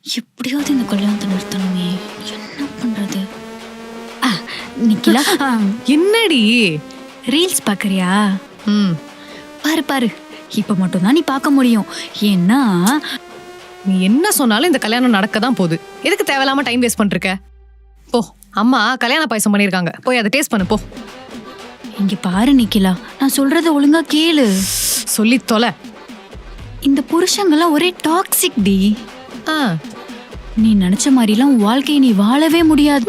எப்படியாவது இந்த கல்யாணத்தை நிறுத்தணுமே. என்ன பண்றது? நிக்கிலா, என்னடி ரீல்ஸ் பாக்குறியா? ம் பாரு பாரு, இப்ப மட்டும்தான் நீ பார்க்க முடியும். ஏன்னா நீ என்ன சொன்னாலும் இந்த கல்யாணம் நடக்க தான் போகுது. எதுக்கு தேவையில்லாம டைம் வேஸ்ட் பண்ணிருக்க? போ, அம்மா கல்யாண பாயசம் பண்ணிருக்காங்க, போய் அதை டேஸ்ட் பண்ணு போ. இங்க பாரு நிக்கிலா, நான் சொல்றத ஒழுங்கா கேளு. சொல்லி தொலை. இந்த புருஷங்கெல்லாம் ஒரே டாக்ஸிக் டி. ஆ நீ நினைச்ச மாதிரிலாம் உன் வாழ்க்கையை நீ வாழவே முடியாது.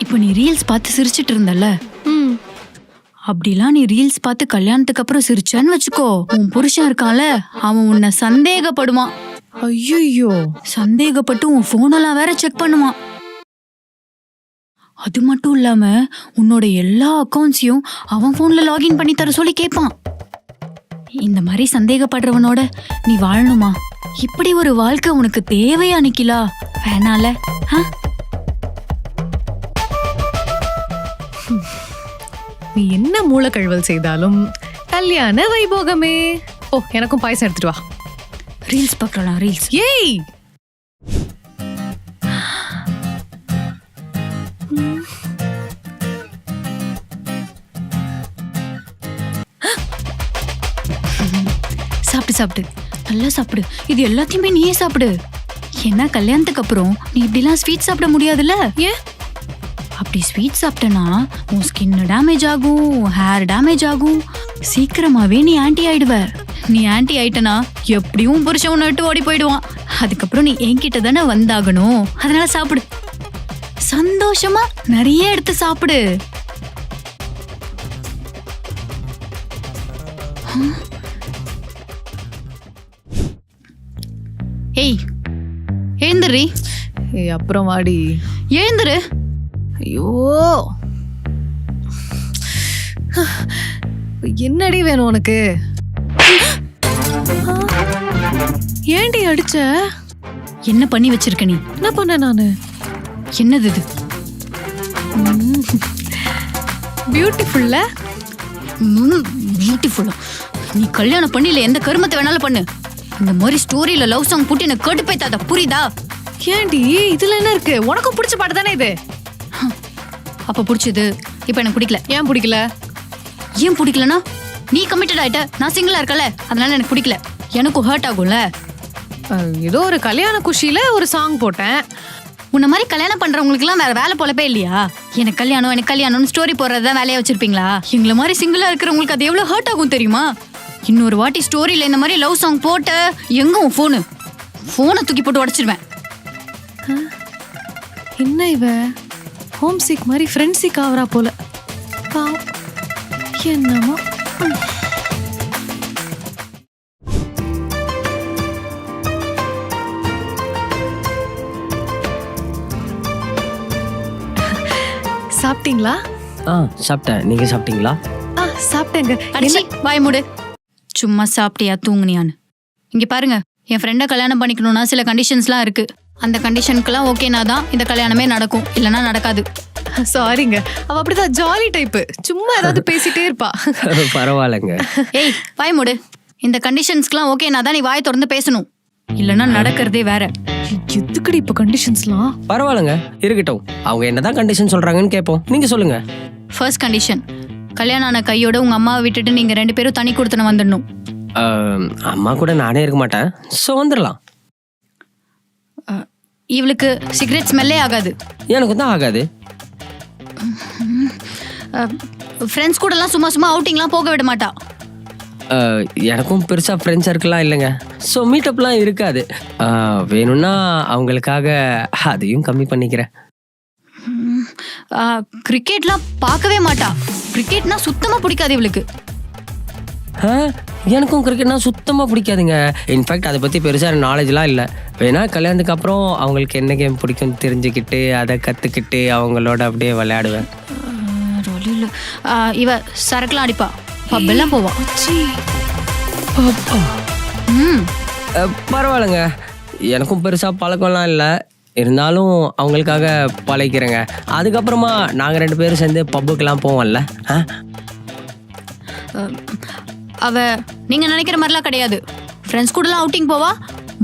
இப்போ நீ ரீல்ஸ் பார்த்து சிரிச்சிட்டு இருந்தல்ல, அப்படிலாம் நீ ரீல்ஸ் பார்த்து கல்யாணத்துக்கு அப்புறம் சிரிச்சான்னு வச்சுக்கோ, உன் புருஷன் இருக்கான்ல, அவன் உன்னை சந்தேகப்படுவான். ஐயோ, சந்தேகப்பட்டு உன் போனெல்லாம் வேற செக் பண்ணுவான். அது மட்டும் இல்லாம உன்னோட எல்லா அக்கௌண்ட்ஸையும் அவன் போன்ல லாகின் பண்ணி தர சொல்லி கேட்பான். இந்த மாதிரி சந்தேகப்படுறவனோட நீ வாழணுமா? இப்படி ஒரு வாழ்க்கை உனக்கு தேவையா நிக்கிலா? வேணால. நீ என்ன மூலக்கழுவல் செய்தாலும் கல்யாண வைபோகமே. ஓ, எனக்கும் பாயசம் எடுத்துட்டு வா. ரீல்ஸ் பார்க்கலாம், ரீல்ஸ். ஏய், சாப்பிட்டு சாப்பிட்டு, நல்லா சாப்பிடு. இது எல்லாத்தையுமே நீயே சாப்பிடு. ஏன்னா கல்யாணத்துக்கு அப்புறம் நீ இப்படிலாம் ஸ்வீட் சாப்பிட முடியாதுல்ல. ஏன்? அப்படி ஸ்வீட் சாப்பிட்டனா உன் ஸ்கின் டேமேஜ் ஆகும், ஹேர் டேமேஜ் ஆகும். சீக்கிரமாவே நீ ஆன்டி ஆயிடுவ. நீ ஆன்டி ஆயிட்டனா எப்படியும் புருஷன் உன்னை விட்டு ஓடி போயிடுவான். அதுக்கப்புறம் நீ என்கிட்ட தானே வந்தாகணும். அதனால சாப்பிடு, சந்தோஷமா நிறைய எடுத்து சாப்பிடு. ஏய், எழுந்துரு. ஏய், அப்புறம் வாடி. எழுந்துரு. ஐயோ, என்னடி வேணும் உனக்கு? ஏண்டி அடிச்ச? என்ன பண்ணி வச்சிருக்க நீ? என்ன பண்ண நானு? என்னது இது? பியூட்டிஃபுல்ல. பியூட்டிஃபுல்லா? நீ கல்யாணம் பண்ணில எந்த கருமத்தை வேணாலும் பண்ணு. இந்த மாதிரி ஸ்டோரியில லவ் சாங் போட்டு எனக்கு கேட்டு போய்த்தாத, புரியுதா? ஏண்டி, இதுல என்ன இருக்கு? உனக்கும் பிடிச்ச பாட்டு தானே இது. அப்ப பிடிச்சது இப்ப எனக்கு பிடிக்கல. ஏன் பிடிக்கல? ஏன் பிடிக்கலனா, நீ கமிட்டட் ஆயிட்ட, நான் சிங்கிளா இருக்கல, அதனால எனக்கு பிடிக்கல. எனக்கும் ஹர்ட் ஆகும்ல. ஏதோ ஒரு கல்யாண குஷியில ஒரு சாங் போட்டேன். உன்ன மாதிரி கல்யாணம் பண்றவங்களுக்கு எல்லாம் வேற வேலை போலப்பே இல்லையா? எனக்கு கல்யாணம்னு ஸ்டோரி போடுறதுதான் வேலையா வச்சிருப்பீங்களா? எங்களை மாதிரி சிங்கிளா இருக்கிறவங்களுக்கு அது எவ்வளவு ஹர்ட் ஆகும் தெரியுமா? இன்னொரு வாட்டி ஸ்டோரியில இந்த மாதிரி லவ் சாங் போட்ட, எங்க உன் போனை தூக்கி போட்டு உடைச்சிருவேன். என்ன இவ ஹோம் சிக் மாதிரி ஃப்ரெண்ட் சிக் ஆவரா போல. என்னமா சாப்பிட்டீங்களா? சாப்பிட்டேன். நீங்க சாப்பிட்டீங்களா? சாப்பிட்டேங்க. அடிச்சி வாய் மூடு. சும்மா சாப்பிட்டியா தூங்குனியான்னு? இங்க பாருங்க, என் ஃப்ரெண்டை கல்யாணம் பண்ணிக்கணும்னா சில கண்டிஷன்ஸ்லாம் இருக்கு. அந்த கண்டிஷனுக்குலாம் ஓகேனா தான் இந்த கல்யாணமே நடக்கும், இல்லைன்னா நடக்காது. சாரிங்க, அவ அப்படிதான் ஜாலி டைப்பு, சும்மா ஏதாவது பேசிட்டே இருப்பா. பரவாயில்லைங்க. ஏய் வாய் மூடு. இந்த கண்டிஷன்ஸ்க்குலாம் ஓகேனா தான் நீ வாய் திறந்து பேசணும், இல்லைன்னா நடக்கிறதே வேற. எதுக்குடி இப்ப கண்டிஷன்ஸ்லாம்? பரவாயில்லைங்க, இருக்கட்டும். அவங்க என்னதான் கண்டிஷன் சொல்றாங்கன்னு கேட்போம். நீங்க சொல்லுங்க. ஃபர்ஸ்ட் கண்டிஷன், கல்யாணம் ஆன கையோட உங்க அம்மாவை விட்டுட்டு நீங்க 2 பேரும் தனி கொடுத்துன வந்துடணும். அம்மா கூட நானே இருக்க மாட்டேன், ஸோ வந்துடலாம். இவளுக்கு சிகரெட் ஸ்மெல்லே ஆகாது. எனக்கு தான் ஆகாது. ஃப்ரெண்ட்ஸ் கூடலாம் சும்மா சும்மா அவுட்டிங்லாம் போக விட மாட்டா. எனக்கும் பெருசா ஃப்ரெண்ட்ஸ் சர்க்கிள்லாம் இல்லைங்க, ஸோ மீட்டப்லாம் இருக்காது. வேணும்னா அவங்களுக்காக அதையும் கம்மி பண்ணிக்கிறேன். கிரிக்கெட்லாம் பார்க்கவே மாட்டா. கிரிக்கெட்னா சுத்தமா பிடிக்காது இவளுக்கு. எனக்கும் கிரிக்கெட்னா சுத்தமாக பிடிக்காதுங்க. இன்ஃபேக்ட் அதை பற்றி பெருசாக நாலேஜ்லாம் இல்லை. வேணா கல்யாணத்துக்கு அப்புறம் அவங்களுக்கு என்ன கேம் பிடிக்கும்னு தெரிஞ்சுக்கிட்டு அதை கற்றுக்கிட்டு அவங்களோட அப்படியே விளையாடுவேன். இவ சரக்குலாம் அடிப்பா, பப்பெல்லாம் போவா. பரவாயில்லைங்க, எனக்கும் பெருசாக பழக்கம்லாம் இல்லை. இருந்தாலும் அவங்களுக்காக பழகிறேங்க. அதுக்கப்புறமா நாங்கள் 2 பேரும் சேர்ந்து பப்புக்கெல்லாம் போவோம்ல. அவ நீங்க நினைக்கிற மாதிரிலாம் கிடையாது. ஃப்ரெண்ட்ஸ் கூடலாம் அவுட்டிங் போவா,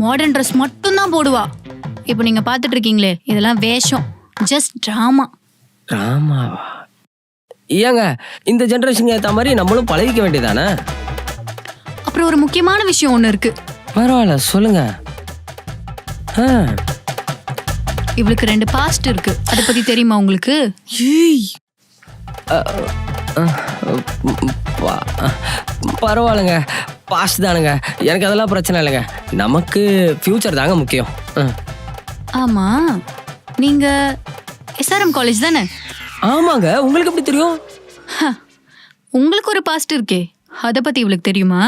மாடர்ன் ட்ரெஸ் மட்டும்தான் போடுவா. இப்போ நீங்க பார்த்துட்டு இருக்கீங்களே இதெல்லாம் வேஷம், ஜஸ்ட் டிராமா. ராமாவா? ஏங்க இந்த ஜென்ரேஷன் ஏற்ற மாதிரி நம்மளும் பழகிக்க வேண்டியதானே? அப்புறம் ஒரு முக்கியமான விஷயம் ஒன்று இருக்கு. பரவாயில்ல சொல்லுங்க. இவளுக்கு 2 பாஸ்ட் இருக்கு, அதை பத்தி தெரியுமா உங்களுக்கு? பரவாயில்லைங்க, பாஸ்ட் தானுங்க, எனக்கு அதெல்லாம் பிரச்சனை இல்லைங்க. நமக்கு ஃபியூச்சர் தாங்க முக்கியம். ஆமா, நீங்க எஸ்ஆர்எம் காலேஜ் தானே? ஆமாங்க, உங்களுக்கு எப்படி தெரியும்? உங்களுக்கு ஒரு பாஸ்ட் இருக்கே, அதை பத்தி இவளுக்கு தெரியுமா?